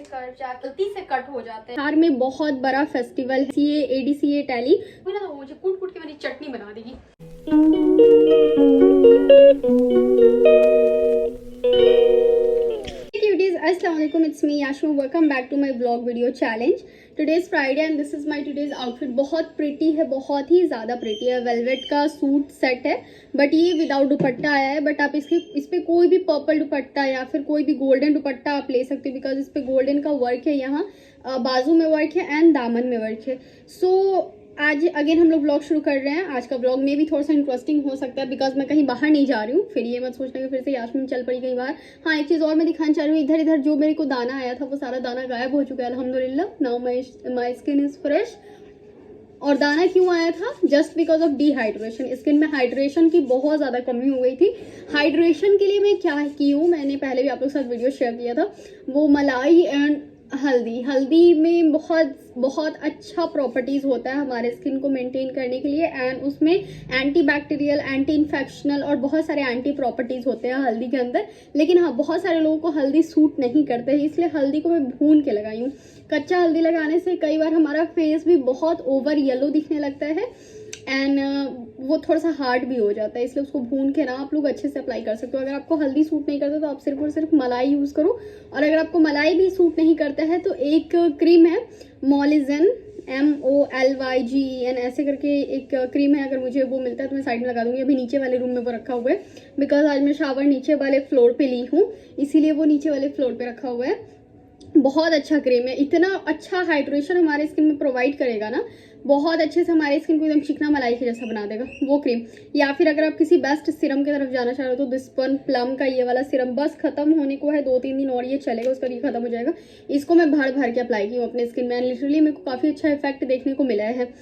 ऐसे कर जा गलती से कट हो जाते हैं। बिहार में बहुत बड़ा फेस्टिवल है सीए एडीसीए टैली, ना तो मुझे कूट कूट के मेरी चटनी बना देगी। अस्सलाम वालेकुम, it's me Yashu, welcome back to my blog video challenge. Today is Friday and this is my today's outfit. बहुत प्रिटी है, बहुत ही ज़्यादा प्रिटी है। वेलवेट का सूट सेट है बट ये विदाउट दुपट्टा आया है। बट आप इस पे कोई भी पर्पल दुपट्टा या फिर कोई भी गोल्डन दुपट्टा आप ले सकते हो, बिकॉज इस पे गोल्डन का वर्क है, यहाँ बाजू में वर्क है एंड दामन में वर्क है। सो आज अगेन हम लोग ब्लॉग शुरू कर रहे हैं। आज का ब्लॉग में भी थोड़ा सा इंटरेस्टिंग हो सकता है बिकॉज मैं कहीं बाहर नहीं जा रही हूँ। फिर ये मत सोचना कि फिर से यास्मीन चल पड़ी कहीं बाहर। हाँ, एक चीज़ और मैं दिखाना चाह रही हूँ, इधर इधर जो मेरे को दाना आया था वो सारा दाना गायब हो चुका है अल्हम्दुलिल्लाह। Now my skin is fresh. और दाना क्यों आया था? Just because of dehydration. Skin में हाइड्रेशन की बहुत ज़्यादा कमी हो गई थी। हाइड्रेशन के लिए मैं क्या की हूँ, मैंने पहले भी आप लोग के साथ वीडियो शेयर किया था, वो मलाई एंड हल्दी में बहुत अच्छा प्रॉपर्टीज़ होता है हमारे स्किन को मेंटेन करने के लिए। एंड उसमें एंटी बैक्टीरियल, एंटी इन्फेक्शनल और बहुत सारे एंटी प्रॉपर्टीज़ होते हैं हल्दी के अंदर। लेकिन हाँ, बहुत सारे लोगों को हल्दी सूट नहीं करते है, इसलिए हल्दी को मैं भून के लगाई हूँ। कच्चा हल्दी लगाने से कई बार हमारा फेस भी बहुत ओवर येलो दिखने लगता है एंड वो थोड़ा सा हार्ड भी हो जाता है, इसलिए उसको भून के ना आप लोग अच्छे से अप्लाई कर सकते हो। अगर आपको हल्दी सूट नहीं करता तो आप सिर्फ और सिर्फ मलाई यूज़ करो। और अगर आपको मलाई भी सूट नहीं करता है तो एक क्रीम है मॉलिजन, MOLYGEN ऐसे करके एक क्रीम है। अगर मुझे वो मिलता है तो मैं साइड में लगा दूंगी। अभी नीचे वाले रूम में वो रखा हुआ है बिकॉज आज मैं शावर नीचे वाले फ्लोर पे ली हूँ, इसीलिए वो नीचे वाले फ्लोर पे रखा हुआ है। बहुत अच्छा क्रीम है, इतना अच्छा हाइड्रेशन हमारे स्किन में प्रोवाइड करेगा ना, बहुत अच्छे से हमारे स्किन को एकदम चिकना मलाई के जैसा बना देगा वो क्रीम। या फिर अगर आप किसी बेस्ट सिरम की तरफ जाना चाह रहे हो तो दिस्पन प्लम का ये वाला सिरम बस खत्म होने को है, 2-3 दिन और ये चलेगा, उसका ये खत्म हो जाएगा। इसको मैं भर भर के अप्लाई की हूँ अपने स्किन में, लिटरली मेरे को काफ़ी अच्छा इफेक्ट देखने को मिला है।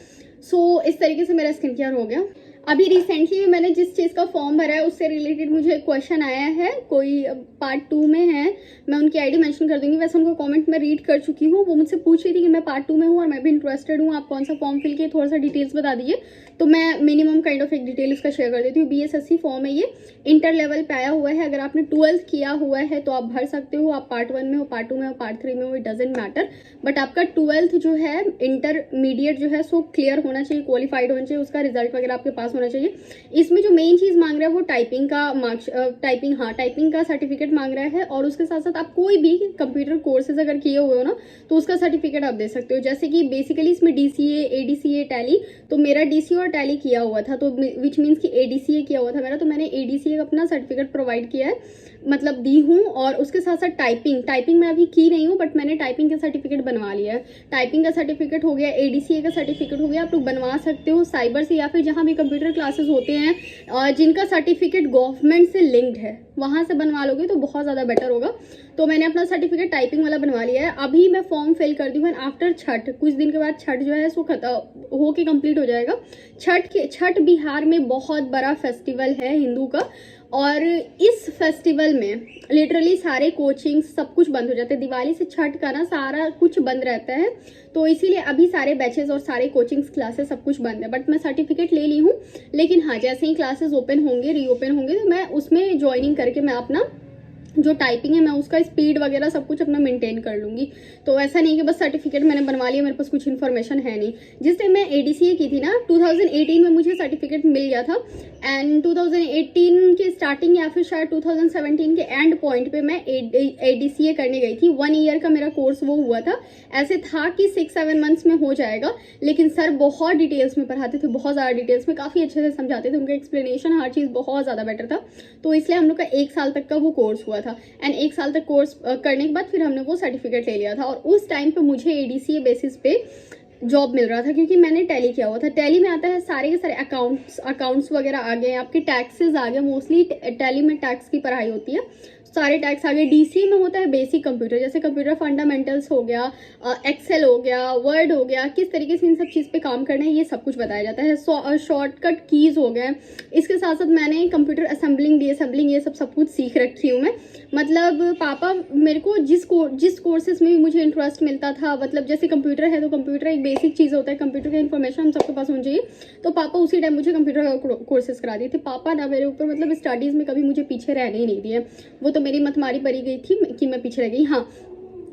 सो इस तरीके से मेरा स्किन केयर हो गया। अभी रिसेंटली मैंने जिस चीज़ का फॉर्म भरा है उससे रिलेटेड मुझे क्वेश्चन आया है, कोई पार्ट 2 में है, मैं उनकी आईडी मेंशन कर दूंगी। वैसे उनका कमेंट मैं रीड कर चुकी हूँ। वो मुझसे पूछ रही थी कि मैं पार्ट 2 में हूँ और मैं भी इंटरेस्टेड हूँ, आप कौन सा फॉर्म फिल किए, थोड़ा सा डिटेल्स बता दीजिए। तो मैं मिनिमम काइंड ऑफ एक डिटेल इसका शेयर कर देती हूँ। BSSC फॉर्म है, ये इंटर लेवल पे आया हुआ है। अगर आपने 12th किया हुआ है तो आप भर सकते हो। आप पार्ट 1 में हो, पार्ट 2 में हो, पार्ट 3 में हो, इट डजेंट मैटर। बट आपका 12th जो है, इंटरमीडिएट जो है सो क्लियर होना चाहिए, क्वालिफाइड होना चाहिए, उसका रिजल्ट वगैरह आपके पास होना चाहिए। इसमें जो मेन चीज मांग रहा है वो टाइपिंग का मार्क्स, टाइपिंग का सर्टिफिकेट मांग रहा है। और उसके साथ साथ आप कोई भी कंप्यूटर कोर्सेज अगर किए हुए हो ना तो उसका सर्टिफिकेट आप दे सकते हो। जैसे कि बेसिकली इसमें DCA, ADCA, टैली, तो मेरा DCA और टैली किया हुआ था, तो विच मीन्स कि ADCA किया हुआ था मेरा, तो मैंने ADCA का अपना सर्टिफिकेट प्रोवाइड किया है, मतलब दी हूँ। और उसके साथ साथ टाइपिंग मैं अभी की नहीं हूँ बट मैंने टाइपिंग का सर्टिफिकेट बनवा लिया है। टाइपिंग का सर्टिफिकेट हो गया, ADCA का सर्टिफिकेट हो गया। आप लोग बनवा सकते हो साइबर से या फिर जहाँ भी कंप्यूटर क्लासेस होते हैं जिनका सर्टिफिकेट गवर्नमेंट से लिंक्ड है, वहाँ से बनवा लोगे तो बहुत ज़्यादा बेटर होगा। तो मैंने अपना सर्टिफिकेट टाइपिंग वाला बनवा लिया है। अभी मैं फॉर्म फिल कर दी हूँ। आफ्टर छठ, कुछ दिन के बाद छठ जो है सो हो के कंप्लीट हो जाएगा। छठ बिहार में बहुत बड़ा फेस्टिवल है हिंदू का, और इस फेस्टिवल में लिटरली सारे कोचिंग सब कुछ बंद हो जाते हैं। दिवाली से छठ का ना सारा कुछ बंद रहता है, तो इसीलिए अभी सारे बैचेस और सारे कोचिंग्स क्लासेस सब कुछ बंद है। बट मैं सर्टिफिकेट ले ली हूँ, लेकिन हाँ जैसे ही क्लासेस ओपन होंगे, रीओपन होंगे, तो मैं उसमें ज्वाइनिंग करके मैं अपना जो टाइपिंग है मैं उसका स्पीड वगैरह सब कुछ अपना मेंटेन कर लूंगी। तो ऐसा नहीं कि बस सर्टिफिकेट मैंने बनवा लिया, मेरे पास कुछ इन्फॉर्मेशन है नहीं। जिस टाइम मैं ADCA की थी ना 2018 में मुझे सर्टिफिकेट मिल गया था एंड 2018 के स्टार्टिंग या फिर शायद 2017 के एंड पॉइंट पे मैं ADCA करने गई थी। 1 ईयर का मेरा कोर्स वो हुआ था। ऐसे था कि 6-7 मंथ्स में हो जाएगा, लेकिन सर बहुत डिटेल्स में पढ़ाते थे, बहुत ज़्यादा डिटेल्स में, काफ़ी अच्छे से समझाते थे, उनका एक्सप्लेनेशन हर चीज़ बहुत ज़्यादा बेटर था। तो इसलिए हम लोग का 1 साल तक का वो कोर्स हुआ था एंड 1 साल तक कोर्स करने के बाद फिर हमने वो सर्टिफिकेट ले लिया था। और उस टाइम पे मुझे ADCA बेसिस पे जॉब मिल रहा था क्योंकि मैंने टैली किया हुआ था। टैली में आता है सारे के सारे अकाउंट्स वगैरह आ गए, आपके टैक्सेस आ गए। मोस्टली टैली में टैक्स की पढ़ाई होती है, सारे टैक्स आ गए। DCA में होता है बेसिक कंप्यूटर, जैसे कंप्यूटर फंडामेंटल्स हो गया, एक्सेल हो गया, वर्ड हो गया, किस तरीके से इन सब चीज़ पे काम करना है ये सब कुछ बताया जाता है। शॉर्टकट कीज़ हो गए। इसके साथ साथ मैंने कंप्यूटर असेंबलिंग, डीअसेंबलिंग, ये सब कुछ सीख रखी हूँ मैं। मतलब पापा मेरे को जिस कोर्सेज में भी मुझे इंटरेस्ट मिलता था, मतलब जैसे कंप्यूटर है तो कंप्यूटर एक बेसिक चीज़ होता है, कंप्यूटर का इन्फॉर्मेशन हम सबके पास होनी चाहिए, तो पापा उसी टाइम मुझे कंप्यूटर का कोर्सेज करा दिए थे। पापा ना मेरे ऊपर मतलब स्टडीज़ में कभी मुझे पीछे रहने ही नहीं दिए। वो तो मेरी मत मारी पड़ी गई थी कि मैं पीछे रह गई। हाँ,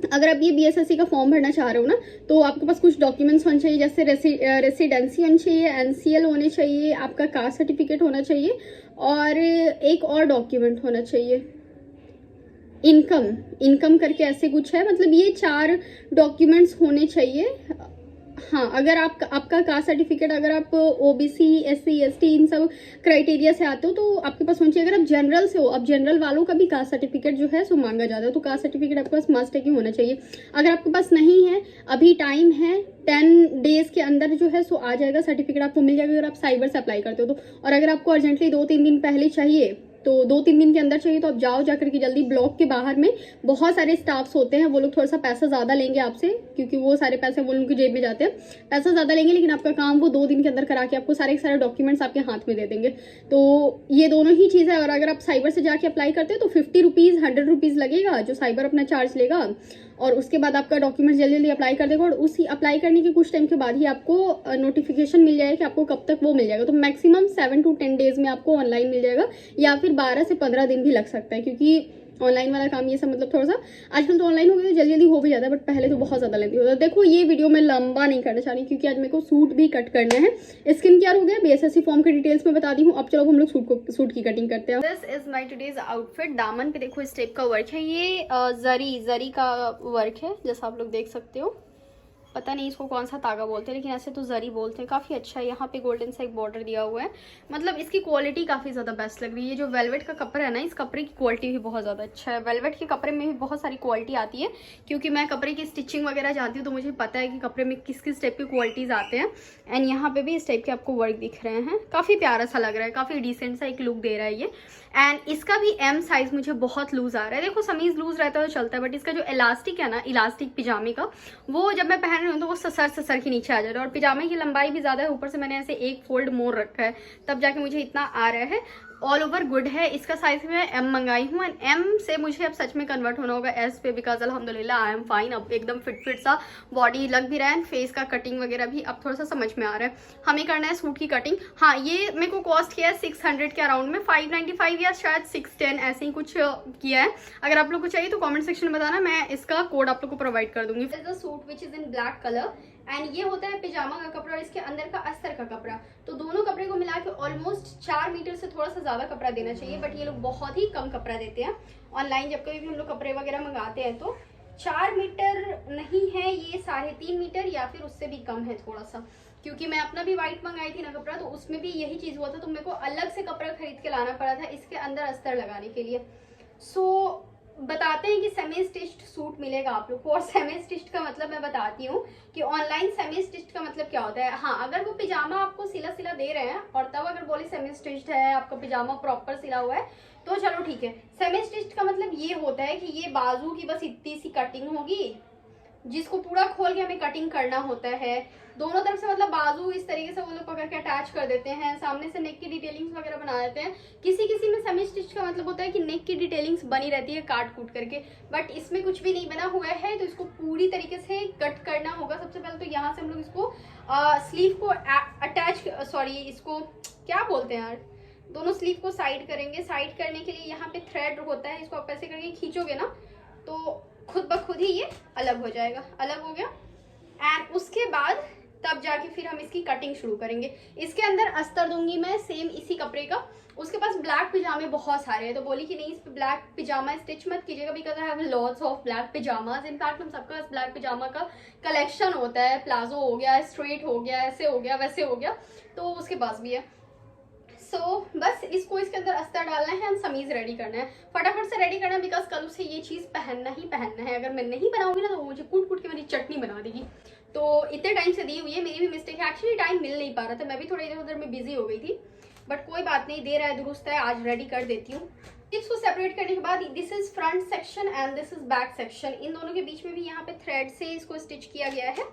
अगर आप ये बीएसएससी का फॉर्म भरना चाह रहे हो ना, तो आपके पास कुछ डॉक्यूमेंट्स होने चाहिए, जैसे रेसिडेंसी होनी चाहिए, एनसीएल होने चाहिए, आपका कास्ट सर्टिफिकेट होना चाहिए, और एक और डॉक्यूमेंट होना चाहिए, इनकम करके ऐसे कुछ है। मतलब ये 4 डॉक्यूमेंट्स होने चाहिए। हाँ, अगर आपका कास्ट सर्टिफिकेट, अगर आप ओबीसी, एससी, एसटी इन सब क्राइटेरिया से आते हो तो आपके पास होना चाहिए। अगर आप जनरल से हो, अब जनरल वालों का भी कास्ट सर्टिफिकेट जो है सो मांगा जाता है, तो कास्ट सर्टिफिकेट आपके पास मस्ट है कि होना चाहिए। अगर आपके पास नहीं है, अभी टाइम है, 10 डेज के अंदर जो है सो आ जाएगा, सर्टिफिकेट आपको मिल जाएगा अगर आप साइबर से अप्लाई करते हो तो। और अगर आपको अर्जेंटली 2-3 दिन पहले चाहिए, तो 2-3 दिन के अंदर चाहिए, तो आप जाओ जाकर के जल्दी। ब्लॉक के बाहर में बहुत सारे स्टाफ्स होते हैं, वो लोग थोड़ा सा पैसा ज़्यादा लेंगे आपसे, क्योंकि वो सारे पैसे वो उनकी जेब में जाते हैं, पैसा ज़्यादा लेंगे, लेकिन आपका काम वो 2 दिन के अंदर करा के आपको सारे डॉक्यूमेंट्स आपके हाथ में दे देंगे। तो ये दोनों ही चीज़ है। और अगर आप साइबर से जाके अप्लाई करते हैं तो 50 रुपीज़, 100 रुपीज़ लगेगा जो साइबर अपना चार्ज लेगा, और उसके बाद आपका डॉक्यूमेंट जल्दी जल्दी अप्लाई कर देगा, और उसी अप्लाई करने के कुछ टाइम के बाद ही आपको नोटिफिकेशन मिल जाएगा कि आपको कब तक वो मिल जाएगा। तो मैक्सिमम 7 to 10 डेज में आपको ऑनलाइन मिल जाएगा, या फिर 12 से 15 दिन भी लग सकता है, क्योंकि ऑनलाइन वाला काम ये सब मतलब थोड़ा सा आजकल तो ऑनलाइन हो गया तो जल्दी जल्दी हो भी जाता है, बट पहले तो बहुत ज़्यादा लेंदी होता है। देखो ये वीडियो मैं लंबा नहीं करना चाह रही, क्योंकि आज मेरे को सूट भी कट करना है। स्किन केयर हो गया, बीएसएससी फॉर्म की डिटेल्स में बता दी हूँ। अब चलो हम लोग सूट की कटिंग करते हैं। This is my today's outfit. दामन पे देखो इस टाइप का वर्क है, ये जरी का वर्क है, जैसा आप लोग देख सकते हो। पता नहीं इसको कौन सा तागा बोलते हैं, लेकिन ऐसे तो जरी बोलते हैं। काफ़ी अच्छा है, यहाँ पे गोल्डन सा एक बॉर्डर दिया हुआ है। मतलब इसकी क्वालिटी काफ़ी ज़्यादा बेस्ट लग रही है। ये जो वेलवेट का कपड़ा है ना, इस कपड़े की क्वालिटी भी बहुत ज़्यादा अच्छा है। वेलवेट के कपड़े में भी बहुत सारी क्वालिटी आती है, क्योंकि मैं कपड़े की स्टिचिंग वगैरह जानती हूँ, तो मुझे पता है कि कपड़े में किस किस टाइप की क्वालिटीज़ आते हैं। एंड यहाँ पे भी इस टाइप के आपको वर्क दिख रहे हैं, काफ़ी प्यारा सा लग रहा है, काफ़ी डिसेंट सा एक लुक दे रहा है ये। एंड इसका भी एम साइज मुझे बहुत लूज आ रहा है। देखो समीज लूज रहता है तो चलता है, बट इसका जो इलास्टिक है ना, इलास्टिक पिजामे का, वो जब मैं पहन रही हूँ तो वो सर के नीचे आ जा रहा है। और पिजामे की लंबाई भी ज्यादा है, ऊपर से मैंने ऐसे एक फोल्ड मोड़ रखा है, तब जाके मुझे इतना आ रहा है। ऑल ओवर गुड है। इसका साइज मैं एम मंगाई हूँ, एंड एम से मुझे अब सच में कन्वर्ट होना होगा एस पे, बिकॉज अल्हम्दुलिल्लाह आई एम फाइन। अब एकदम फिट सा बॉडी लग भी रहा है, फेस का कटिंग वगैरह भी अब थोड़ा सा समझ में आ रहा है। हमें करना है सूट की कटिंग। हाँ, ये मेरे को कॉस्ट किया है 600 के अराउंड में, 595 या शायद 610 ऐसे ही कुछ किया है। अगर आप लोग को चाहिए तो कॉमेंट सेक्शन में बताना, मैं इसका कोड आप लोग को प्रोवाइड कर दूंगी। This is a suit which is in black colour, and ये होता है पिजामा का कपड़ा और इसके अंदर का अस्तर का कपड़ा। तो दोनों कपड़े को मिला के ऑलमोस्ट 4 मीटर से थोड़ा सा ज्यादा कपड़ा देना चाहिए, बट ये लोग बहुत ही कम कपड़ा देते हैं। ऑनलाइन जब कभी भी हम लोग कपड़े वगैरह मंगाते हैं तो 4 मीटर नहीं है, ये 3.5 मीटर या फिर उससे भी कम है थोड़ा सा। क्योंकि मैं अपना भी व्हाइट मंगाई थी ना कपड़ा, तो उसमें भी यही चीज हुआ था, तो मेरे को अलग से कपड़ा खरीद के लाना पड़ा था इसके अंदर अस्तर लगाने के लिए। सो बताते हैं कि सेमी स्टिच्ड सूट मिलेगा आप लोग को। और सेमी स्टिच्ड का मतलब मैं बताती हूँ कि ऑनलाइन सेमी स्टिच्ड का मतलब क्या होता है। हाँ, अगर वो पिजामा आपको सिला दे रहे हैं और तब अगर बोले सेमी स्टिच्ड है, आपका पिजामा प्रॉपर सिला हुआ है, तो चलो ठीक है। सेमी स्टिच्ड का मतलब ये होता है कि ये बाजू की बस इतनी सी कटिंग होगी, जिसको पूरा खोल के हमें कटिंग करना होता है दोनों तरफ से। मतलब बाजू इस तरीके से वो लोग पकड़ के अटैच कर देते हैं, सामने से नेक की डिटेलिंग्स वगैरह बना देते हैं। किसी में सेमी स्टिच का मतलब होता है कि नेक की डिटेलिंग्स बनी रहती है काट कूट करके, बट इसमें कुछ भी नहीं बना हुआ है, तो इसको पूरी तरीके से कट करना होगा। सबसे पहले तो यहाँ से हम लोग इसको स्लीव को अटैच, इसको क्या बोलते हैं यार, दोनों स्लीव को साइड करेंगे। साइड करने के लिए यहाँ पे थ्रेड होता है, इसको आप ऐसे करके खींचोगे ना तो खुद ब खुद ही ये अलग हो जाएगा। अलग हो गया, एंड उसके बाद तब जाके फिर हम इसकी कटिंग शुरू करेंगे। इसके अंदर अस्तर दूंगी मैं सेम इसी कपड़े का। उसके पास ब्लैक पिजामे बहुत सारे हैं, तो बोली कि नहीं इस पे ब्लैक पिजामा स्टिच मत कीजिएगा, because I have lots of black pyjamas. In fact हम सबका ब्लैक पिजामा का कलेक्शन होता है, प्लाजो हो गया, स्ट्रेट हो गया, ऐसे हो गया, वैसे हो गया, तो उसके पास भी है। बस इसको इसके अंदर अस्तर डालना है, हम समीज रेडी करना है, फटाफट से रेडी करना है, बिकॉज कल उसे ये चीज पहनना ही पहनना है। अगर मैं नहीं बनाऊंगी ना तो वो मुझे कूट कूट के मेरी चटनी बना देगी। तो इतने टाइम से दी हुई है, मेरी भी मिस्टेक है, एक्चुअली टाइम मिल नहीं पा रहा था, मैं भी थोड़ा इधर उधर में बिजी हो गई थी, बट कोई बात नहीं, देर है दुरुस्त है, आज रेडी कर देती हूँ। इसको सेपरेट करने के बाद this is front section and this is back section. इन दोनों के बीच में भी यहाँ पे थ्रेड से इसको स्टिच किया गया है,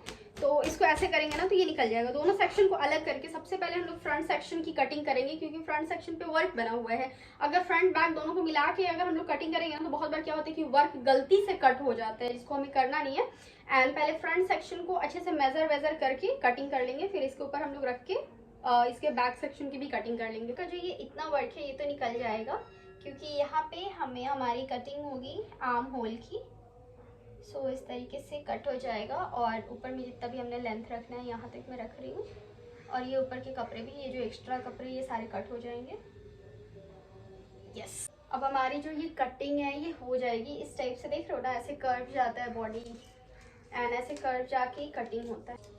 तो इसको ऐसे करेंगे ना तो ये निकल जाएगा। दोनों सेक्शन को अलग करके सबसे पहले हम लोग फ्रंट सेक्शन की कटिंग करेंगे, क्योंकि फ्रंट सेक्शन पे वर्क बना हुआ है। अगर फ्रंट बैक दोनों को मिला के अगर हम लोग कटिंग करेंगे ना तो बहुत बार क्या होता है कि वर्क गलती से कट हो जाता है, जिसको हमें करना नहीं है। एंड पहले फ्रंट सेक्शन को अच्छे से मेजर वेजर करके कटिंग कर लेंगे, फिर इसके ऊपर हम लोग रख के इसके बैक सेक्शन की भी कटिंग कर लेंगे। का जो ये इतना वर्क है ये तो निकल जाएगा, क्योंकि यहाँ पे हमें हमारी कटिंग होगी आर्म होल की। सो तो इस तरीके से कट हो जाएगा और ऊपर में जितना भी हमने लेंथ रखना है यहाँ तक मैं रख रही हूँ। और ये ऊपर के कपड़े भी, ये जो एक्स्ट्रा कपड़े ये सारे कट हो जाएंगे। यस, अब हमारी जो ये कटिंग है ये हो जाएगी इस टाइप से। देख रहे हो ना, ऐसे कर्व जाता है बॉडी एंड ऐसे कर्व जाके कटिंग होता है।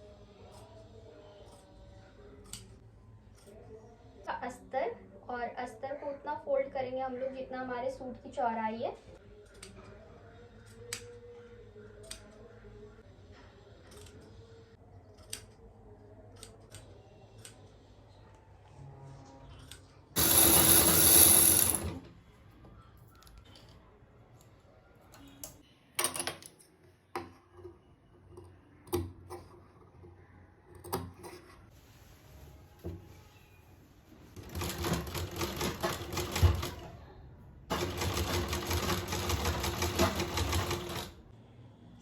अस्तर, और अस्तर को उतना फोल्ड करेंगे हम लोग जितना हमारे सूट की चौड़ाई है।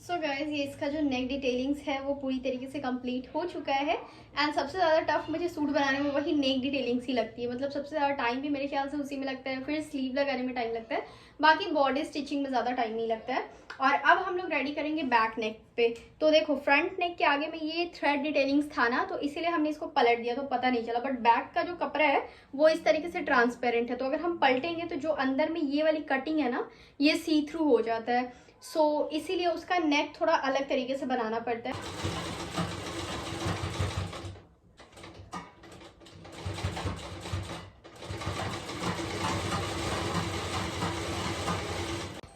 सो गाइज, ये इसका जो नेक डिटेलिंग्स है वो पूरी तरीके से कंप्लीट हो चुका है। एंड सबसे ज़्यादा टफ मुझे सूट बनाने में वही नेक डिटेलिंग्स ही लगती है। मतलब सबसे ज़्यादा टाइम भी मेरे ख्याल से उसी में लगता है, फिर स्लीव लगाने में टाइम लगता है, बाकी बॉडी स्टिचिंग में ज़्यादा टाइम नहीं लगता है। और अब हम लोग रेडी करेंगे बैक नेक पे। तो देखो, फ्रंट नेक के आगे में ये थ्रेड डिटेलिंग्स था ना, तो इसीलिए हमने इसको पलट दिया तो पता नहीं चला। बट बैक का जो कपड़ा है वो इस तरीके से ट्रांसपेरेंट है, तो अगर हम पलटेंगे तो जो अंदर में ये वाली कटिंग है ना, ये सी थ्रू हो जाता है। सो इसीलिए उसका नेक थोड़ा अलग तरीके से बनाना पड़ता है।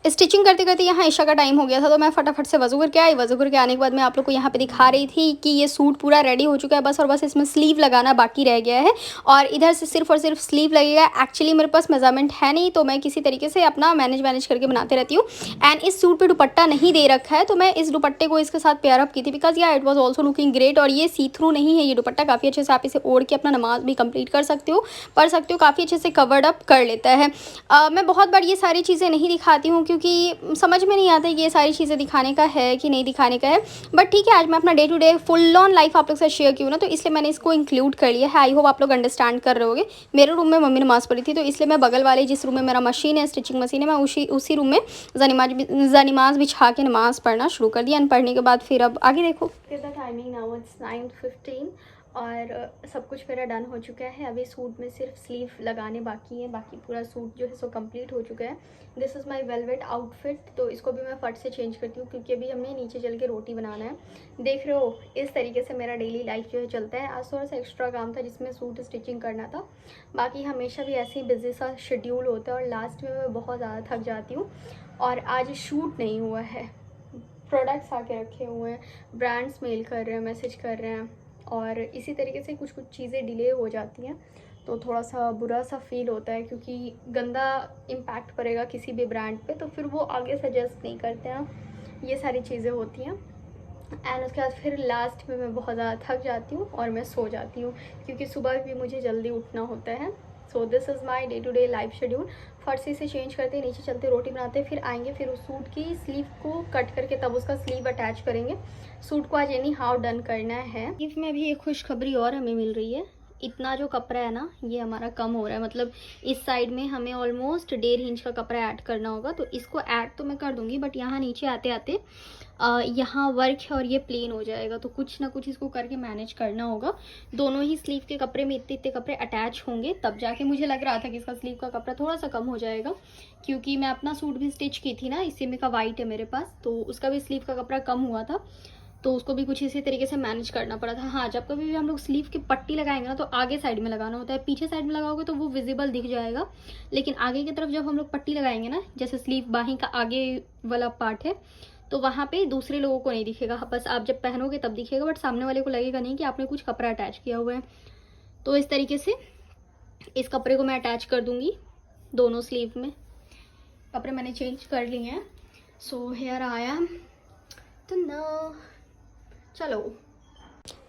स्टिचिंग करते करते यहाँ ईशा का टाइम हो गया था, तो मैं फटाफट से वज़ू करके आई। वज़ू करके आने के बाद मैं आप लोग को यहाँ पे दिखा रही थी कि ये सूट पूरा रेडी हो चुका है, बस और बस इसमें स्लीव लगाना बाकी रह गया है। और इधर से सिर्फ और सिर्फ स्लीव लगेगा। एक्चुअली मेरे पास मेजरमेंट है नहीं, तो मैं किसी तरीके से अपना मैनेज करके बनाते रहती हूँ। एंड इस सूट पर दुपट्टा नहीं दे रखा है, तो मैं इस दुपट्टे को इसके साथ पेयर अप की थी, बिकॉज या it was also looking great. और ये सी थ्रू नहीं है, ये दुपट्टा काफ़ी अच्छे से आप इसे ओढ़ के अपना नमाज भी कंप्लीट कर सकते हो, पढ़ सकते हो, काफ़ी अच्छे से कवर्ड अप कर लेता है। मैं बहुत बार ये सारी चीज़ें नहीं दिखाती हूँ, क्योंकि समझ में नहीं आता कि ये सारी चीज़ें दिखाने का है कि नहीं दिखाने का है। बट ठीक है, आज मैं अपना day to day full on life आप लोग से शेयर की हूँ ना, तो इसलिए मैंने इसको इंक्लूड कर लिया है। आई होप आप लोग अंडरस्टैंड कर रहे होगे। मेरे रूम में मम्मी नमाज़ पढ़ी थी, तो इसलिए मैं बगल वाले जिस रूम में मेरा मशीन है, स्टिचिंग मशीन है, मैं उसी रूम में नमाज बिछा के नमाज़ पढ़ना शुरू कर दिया। पढ़ने के बाद फिर अब आगे देखो। टाइमिंग नाउ इट्स 9:15 और सब कुछ मेरा डन हो चुका है। अभी सूट में सिर्फ स्लीव लगाने बाकी है, बाकी पूरा सूट जो है सो कंप्लीट हो चुका है। This is my velvet outfit. तो इसको भी मैं फट से चेंज करती हूँ, क्योंकि अभी हमें नीचे चल के रोटी बनाना है। देख रहे हो, इस तरीके से मेरा डेली लाइफ जो है चलता है। आज थोड़ा सा एक्स्ट्रा काम था जिसमें सूट स्टिचिंग करना था, बाकी हमेशा भी ऐसे ही बिजी सा शेड्यूल होता है और लास्ट में मैं बहुत ज़्यादा थक जाती हूँ। और आज शूट नहीं हुआ है, प्रोडक्ट्स आके रखे हुए हैं, ब्रांड्स मेल कर रहे हैं, मैसेज कर रहे हैं, और इसी तरीके से कुछ चीज़ें डिले हो जाती हैं। तो थोड़ा सा बुरा सा फील होता है, क्योंकि गंदा इम्पैक्ट पड़ेगा किसी भी ब्रांड पे, तो फिर वो आगे सजेस्ट नहीं करते हैं। ये सारी चीज़ें होती हैं। एंड उसके बाद फिर लास्ट में मैं बहुत ज़्यादा थक जाती हूँ और मैं सो जाती हूँ, क्योंकि सुबह भी मुझे जल्दी उठना होता है। So this is my day to day life schedule. First से चेंज करते, नीचे चलते, रोटी बनाते, फिर आएंगे, फिर उस सूट की स्लीव को कट करके तब उसका स्लीव अटैच करेंगे। सूट को आज एनी हाउ डन करना है। स्लीव में भी एक खुशखबरी और हमें मिल रही है। इतना जो कपड़ा है ना, ये हमारा कम हो रहा है। मतलब इस साइड में हमें ऑलमोस्ट 1.5 इंच का कपड़ा ऐड करना होगा, तो इसको ऐड तो मैं कर दूंगी, बट यहाँ नीचे आते आते यहाँ वर्क है और ये प्लेन हो जाएगा, तो कुछ ना कुछ इसको करके मैनेज करना होगा। दोनों ही स्लीव के कपड़े में इतने इतने कपड़े अटैच होंगे, तब जाके मुझे लग रहा था कि इसका स्लीव का कपड़ा थोड़ा सा कम हो जाएगा, क्योंकि मैं अपना सूट भी स्टिच की थी ना, इसी में का वाइट है मेरे पास, तो उसका भी स्लीव का कपड़ा कम हुआ था, तो उसको भी कुछ इसी तरीके से मैनेज करना पड़ा था। हाँ, जब कभी भी हम लोग स्लीव की पट्टी लगाएंगे ना, तो आगे साइड में लगाना होता है। पीछे साइड में लगाओगे तो वो विजिबल दिख जाएगा, लेकिन आगे की तरफ जब हम लोग पट्टी लगाएंगे ना, जैसे स्लीव बाहीं का आगे वाला पार्ट है, तो वहाँ पे दूसरे लोगों को नहीं दिखेगा, बस आप जब पहनोगे तब दिखेगा, बट सामने वाले को लगेगा नहीं कि आपने कुछ कपड़ा अटैच किया हुआ है। तो इस तरीके से इस कपड़े को मैं अटैच कर दूंगी दोनों स्लीव में। कपड़े मैंने चेंज कर लिए हैं। सो हेयर आया तो ना, चलो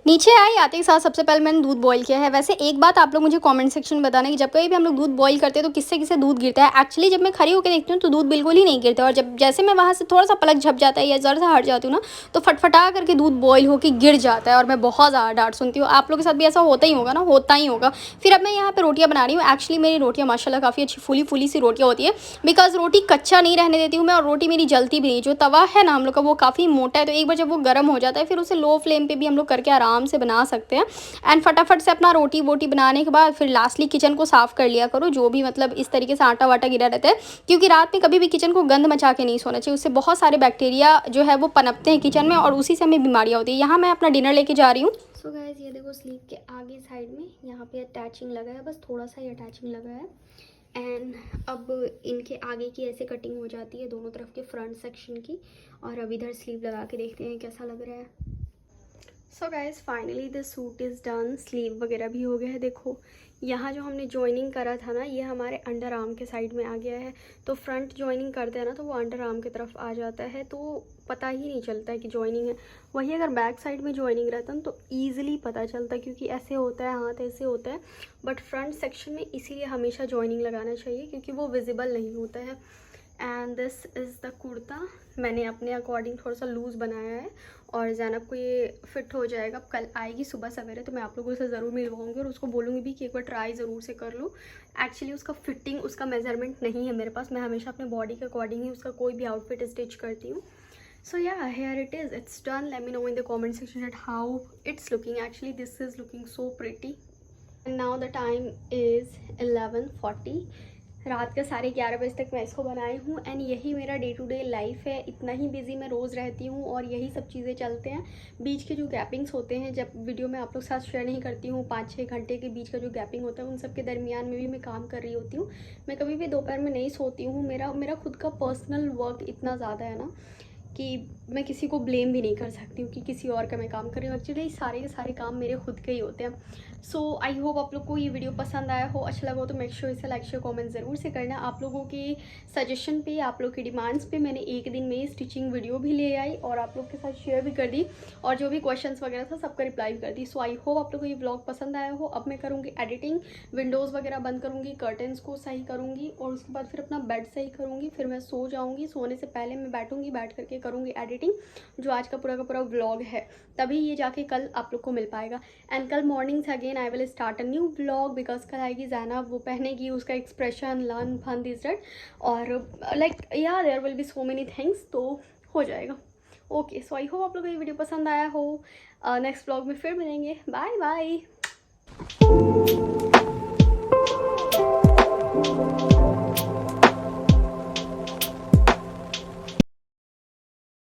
नीचे आई आते ही साथ सबसे पहले मैंने दूध बॉईल किया है। वैसे एक बात आप लोग मुझे कमेंट सेक्शन में बताना कि जब कभी भी हम लोग दूध बॉईल करते हैं तो किससे किससे दूध गिरता है। एक्चुअली जब मैं खड़ी होकर देखती हूँ तो दूध बिल्कुल ही नहीं गिरता, और जब जैसे मैं वहाँ से थोड़ा सा पलक झप जाता है या ज़रा सा हट जाती हूँ ना, तो फटफटा करके दूध बॉईल होकर गिर जाता है और मैं बहुत ज़्यादा डांट सुनती हूँ। आप लोग के साथ भी ऐसा होता ही होगा ना, होता ही होगा। फिर अब मैं यहाँ पर रोटियाँ बना रही हूँ। एक्चुअली मेरी रोटियाँ माशाल्लाह काफ़ी अच्छी फूली फूली सी रोटियाँ होती है, बिकॉज रोटी कच्चा नहीं रहने देती हूँ मैं, और रोटी मेरी जलती भी नहीं। जो तवा है ना हम लोग का वो काफ़ी मोटा है, तो एक बार जब वो गर्म हो जाता है फिर उसे लो फ्लेम पे भी हम लोग करके आराम से बना सकते हैं। एंड फटाफट से अपना रोटी वोटी बनाने के बाद फिर लास्टली किचन को साफ़ कर लिया करो, जो भी मतलब इस तरीके से आटा वाटा गिरा रहता है, क्योंकि रात में कभी भी किचन को गंद मचा के नहीं सोना चाहिए। उससे बहुत सारे बैक्टीरिया जो है वो पनपते हैं किचन में, और उसी से हमें बीमारियाँ होती है। यहाँ मैं अपना डिनर लेके जा रही हूँ। सो गाइस, ये देखो स्लीव के आगे साइड में यहाँ पे अटैचिंग लगा है, बस थोड़ा सा ही अटैचिंग लगा है। एंड अब इनके आगे की ऐसे कटिंग हो जाती है दोनों तरफ के फ्रंट सेक्शन की। और अब इधर स्लीव लगा के देखते हैं कैसा लग रहा है। So guys finally the suit is done. Sleeve वगैरह भी हो गया है। देखो यहाँ जो हमने जॉइनिंग करा था ना, ये हमारे अंडर आर्म के साइड में आ गया है। तो फ्रंट जॉइनिंग करते हैं ना तो वो अंडर आर्म की तरफ आ जाता है, तो पता ही नहीं चलता है कि जॉइनिंग है। वही अगर बैक साइड में जॉइनिंग रहता ना तो ईजिली पता चलता है, क्योंकि ऐसे होता है, हाथ ऐसे होता है। बट फ्रंट सेक्शन में इसीलिए हमेशा जॉइनिंग लगाना चाहिए, क्योंकि वो विजिबल नहीं होता है। And this is the kurta. मैंने अपने अकॉर्डिंग थोड़ा सा लूज़ बनाया है, और ज़ैनब को ये फिट हो जाएगा। कल आएगी सुबह सवेरे तो मैं आप लोगों से ज़रूर मिलवाऊंगी, और उसको बोलूँगी भी कि एक बार ट्राई ज़रूर से कर लो। एक्चुअली उसका फिटिंग, उसका मेजरमेंट नहीं है मेरे पास। मैं हमेशा अपने बॉडी के अकॉर्डिंग ही उसका कोई भी आउटफिट स्टिच करती हूँ। सो या here it is, it's done. Let me know in the comment section that how it's looking. Actually this is looking so pretty. And now the time is 11:40। रात के 11:30 बजे तक मैं इसको बनाई हूँ। एंड यही मेरा डे टू डे लाइफ है। इतना ही बिजी मैं रोज़ रहती हूँ और यही सब चीज़ें चलते हैं। बीच के जो गैपिंग्स होते हैं, जब वीडियो में आप लोग साथ शेयर नहीं करती हूँ, 5-6 घंटे के बीच का जो गैपिंग होता है, उन सब के दरमियान में भी मैं काम कर रही होती हूँ। मैं कभी भी दोपहर में नहीं सोती हूँ। मेरा खुद का पर्सनल वर्क इतना ज़्यादा है ना कि मैं किसी को ब्लेम भी नहीं कर सकती हूँ कि किसी और का मैं काम कर रही हूँ। एक्चुअली सारे के सारे काम मेरे खुद के ही होते हैं। सो आई होप आप लोग को ये वीडियो पसंद आया हो, अच्छा लगा हो तो मेक श्योर इसे लाइक शेयर कमेंट ज़रूर से करना। आप लोगों के सजेशन पे, आप लोग की डिमांड्स पे मैंने एक दिन में स्टिचिंग वीडियो भी ले आई और आप लोग के साथ शेयर भी कर दी, और जो भी क्वेश्चंस वगैरह था सबका रिप्लाई भी कर दी। सो आई होप आप लोग को ये व्लॉग पसंद आया हो। अब मैं करूँगी एडिटिंग, विंडोज़ वगैरह बंद करूँगी, कर्टन्स को सही करूँगी, और उसके बाद फिर अपना बेड सही करूँगी। फिर मैं सो जाऊँगी। सोने से पहले मैं बैठूँगी, बैठ करके करूँगी एडिटिंग, जो आज का पूरा व्लॉग है, तभी ये जाके कल आप लोग को मिल पाएगा। एंड कल मॉर्निंग से again I will start a new vlog, because कल आएगी ज़ैनब, वो पहनेगी, उसका expression, learn fun this that, और लाइक या there will be so many things, तो हो जाएगा। ओके, सो आई होप आप लोग को ये वीडियो पसंद आया हो। नेक्स्ट व्लॉग में फिर मिलेंगे। Bye bye.